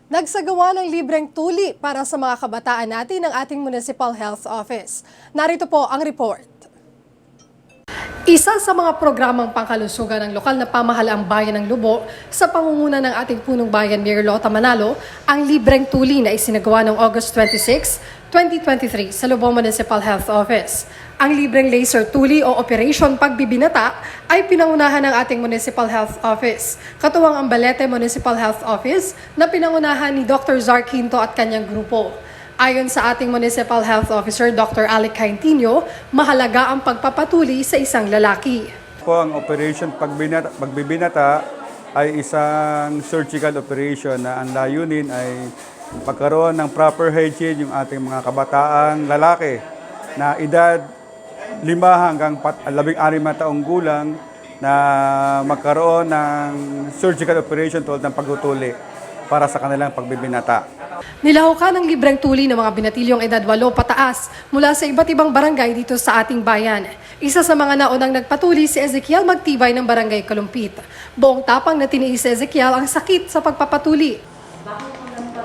Nagsagawa ng libreng tuli para sa mga kabataan natin ng ating Municipal Health Office. Narito po ang report. Isa sa mga programang pangkalusugan ng lokal na pamahalaang bayan ng Lubo sa pangunguna ng ating punong bayan Mayor Lota Manalo, ang libreng tuli na isinagawa noong August 26, 2023 sa Lubo Municipal Health Office. Ang libreng laser tuli o Operation Pagbibinata ay pinangunahan ng ating Municipal Health Office, katuwang ang Balete Municipal Health Office na pinangunahan ni Dr. Zar Quinto at kanyang grupo. Ayon sa ating Municipal Health Officer Dr. Alec Caintinho, mahalaga ang pagpapatuli sa isang lalaki. Ang Operation Pagbibinata ay isang surgical operation na ang layunin ay magkaroon ng proper hygiene yung ating mga kabataang lalaki na edad 5 hanggang 16 na taong gulang na magkaroon ng surgical operation tulad ng pagtutuli para sa kanilang pagbibinata. Nilahukan ng libreng tuli ng mga binatilyong edad 8 pataas mula sa iba't ibang barangay dito sa ating bayan. Isa sa mga naunang nagpatuli si Ezekiel Magtibay ng Barangay Kalumpit. Buong tapang na tiniis si Ezekiel ang sakit sa pagpapatuli.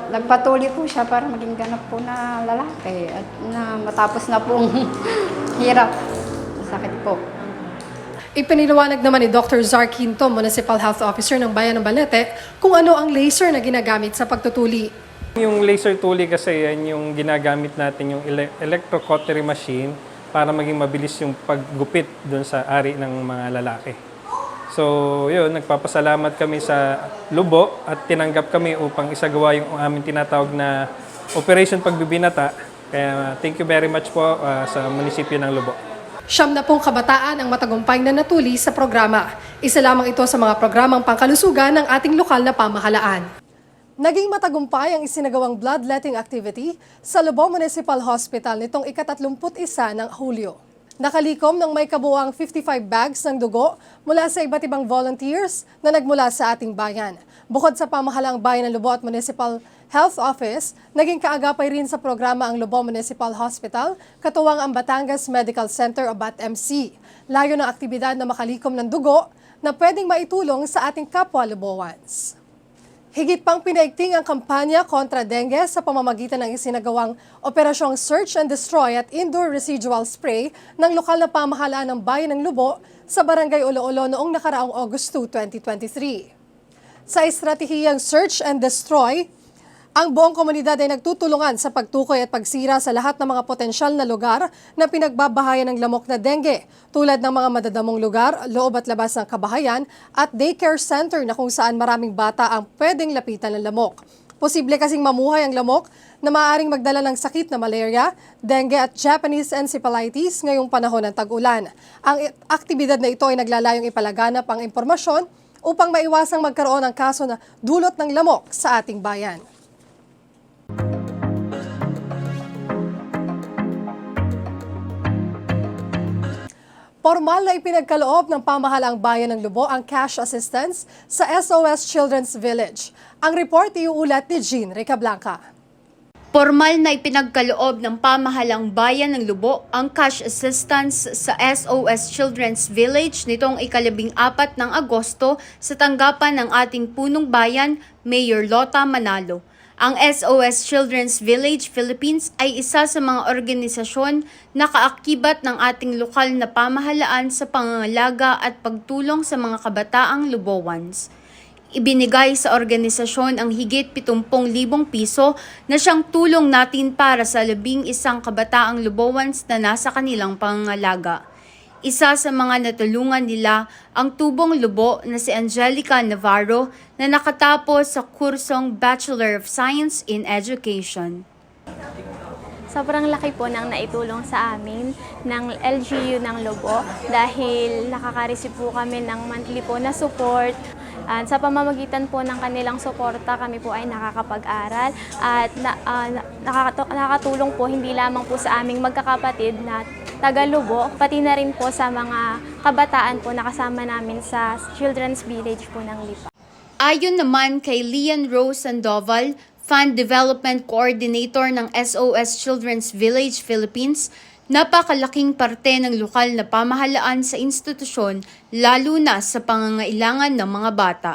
Nagpatuli po siya para maging ganap po na lalaki at na matapos na pong hirap. Sakit po. Ipiniliwanag naman ni Dr. Zar Quinto, Municipal Health Officer ng Bayan ng Balete, kung ano ang laser na ginagamit sa pagtutuli. Yung laser tuli kasi yan yung ginagamit natin yung electrocautery machine para maging mabilis yung paggupit doon sa ari ng mga lalaki. So yun, nagpapasalamat kami sa Lubo at tinanggap kami upang isagawa yung aming tinatawag na Operation Pagbibinata. Kaya thank you very much po sa munisipyo ng Lubo. 70 kabataan ang matagumpay na natuli sa programa. Isa lamang ito sa mga programang pangkalusugan ng ating lokal na pamahalaan. Naging matagumpay ang isinagawang bloodletting activity sa Lubo Municipal Hospital nitong ika-31 ng Hulyo. Nakalikom ng may kabuuang 55 bags ng dugo mula sa iba't ibang volunteers na nagmula sa ating bayan. Bukod sa pamahalaang bayan ng Lubo at Municipal Health Office, naging kaagapay rin sa programa ang Lubo Municipal Hospital, katuwang ang Batangas Medical Center o BATMC. Layo ng aktibidad na makalikom ng dugo na pwedeng maitulong sa ating kapwa Luboans. Higit pang pinaigting ang kampanya kontra dengue sa pamamagitan ng isinagawang Operasyong Search and Destroy at Indoor Residual Spray ng lokal na pamahalaan ng Bayan ng Lubo sa Barangay Olo-Olo noong nakaraang August 2, 2023. Sa estratehiyang Search and Destroy, ang buong komunidad ay nagtutulungan sa pagtukoy at pagsira sa lahat ng mga potensyal na lugar na pinagbabahayan ng lamok na dengue, tulad ng mga madadamong lugar, loob at labas ng kabahayan, at daycare center na kung saan maraming bata ang pwedeng lapitan ng lamok. Posible kasing mamuhay ang lamok na maaaring magdala ng sakit na malaria, dengue at Japanese encephalitis ngayong panahon ng tag-ulan. Ang aktibidad na ito ay naglalayong ipalaganap ang impormasyon upang maiwasang magkaroon ng kaso na dulot ng lamok sa ating bayan. Formal na ipinagkaloob ng pamahalaang bayan ng Lubo ang cash assistance sa SOS Children's Village. Ang report iuulat ni Jean Ricablanca. Formal na ipinagkaloob ng pamahalang bayan ng Lubo ang cash assistance sa SOS Children's Village nitong ika-14 ng Agosto sa tanggapan ng ating punong bayan, Mayor Lota Manalo. Ang SOS Children's Village Philippines ay isa sa mga organisasyon na kaakibat ng ating lokal na pamahalaan sa pangangalaga at pagtulong sa mga kabataang Lubowans. Ibinigay sa organisasyon ang higit 70,000 piso na siyang tulong natin para sa 11 kabataang Lubowans na nasa kanilang pangangalaga. Isa sa mga natulungan nila ang tubong Lubo na si Angelica Navarro na nakatapos sa kursong Bachelor of Science in Education. Sobrang laki po ng naitulong sa amin ng LGU ng Lubo dahil nakaka-receive po kami ng monthly po na support. At sa pamamagitan po ng kanilang suporta, kami po ay nakakapag-aral at nakakatulong po hindi lamang po sa aming magkakapatid na taga-Lubo, pati na rin po sa mga kabataan po na kasama namin sa Children's Village po ng Lipa. Ayon naman kay Lian Rose Sandoval, Fund Development Coordinator ng SOS Children's Village Philippines, napakalaking parte ng lokal na pamahalaan sa institusyon lalo na sa pangangailangan ng mga bata.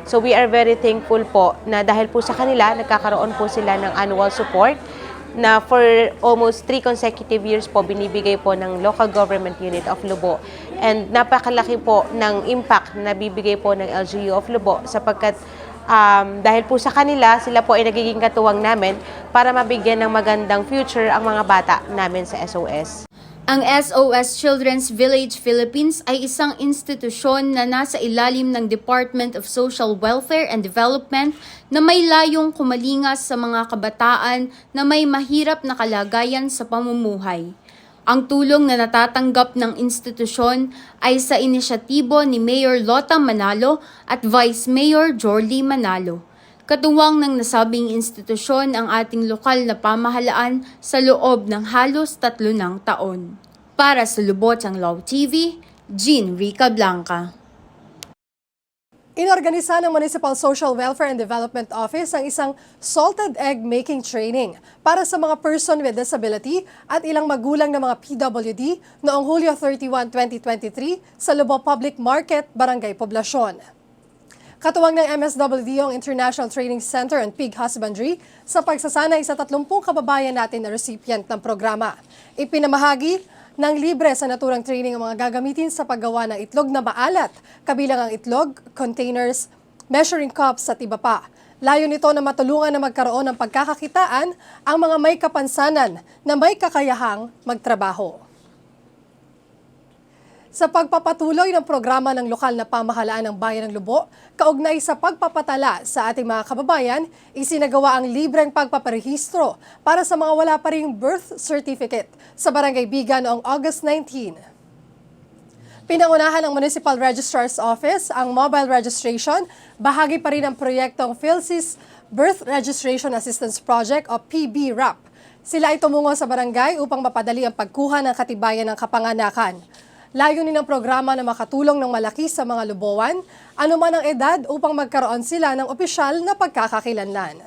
So we are very thankful po na dahil po sa kanila, nagkakaroon po sila ng annual support na for almost 3 consecutive years po binibigay po ng local government unit of Lubo. And napakalaki po ng impact na bibigay po ng LGU of Lubo sapagkat dahil po sa kanila, sila po ay nagiging katuwang namin para mabigyan ng magandang future ang mga bata namin sa SOS. Ang SOS Children's Village Philippines ay isang institusyon na nasa ilalim ng Department of Social Welfare and Development na may layong kumalingas sa mga kabataan na may mahirap na kalagayan sa pamumuhay. Ang tulong na natatanggap ng institusyon ay sa inisyatibo ni Mayor Lota Manalo at Vice Mayor Jorly Manalo. Katuwang ng nasabing institusyon ang ating lokal na pamahalaan sa loob ng halos 3 taon. Para sa Lubotang Law TV, Jean Rica Blanca. Inorganisa ng Municipal Social Welfare and Development Office ang isang salted egg making training para sa mga person with disability at ilang magulang ng mga PWD noong Hulyo 31, 2023 sa Lubo Public Market, Barangay Poblacion. Katuwang ng MSWD ang International Training Center on Pig Husbandry sa pagsasanay sa 30 kababayan natin na recipient ng programa. Ipinamahagi ng libre sa naturang training ang mga gagamitin sa paggawa ng itlog na maalat, kabilang ang itlog, containers, measuring cups at iba pa. Layo nito na matulungan na magkaroon ng pagkakakitaan ang mga may kapansanan na may kakayahang magtrabaho. Sa pagpapatuloy ng programa ng lokal na pamahalaan ng Bayan ng Lubo, kaugnay sa pagpapatala sa ating mga kababayan, isinagawa ang libreng pagpaparehistro para sa mga wala pa ring birth certificate sa Barangay Biga noong August 19. Pinangunahan ng Municipal Registrar's Office ang mobile registration, bahagi pa rin ng proyektong PhilSys Birth Registration Assistance Project o PBRAP. Sila ay tumungo sa barangay upang mapadali ang pagkuha ng katibayan ng kapanganakan. Layunin ng programa na makatulong ng malaki sa mga Lubowan, anuman ang edad upang magkaroon sila ng opisyal na pagkakakilanlan.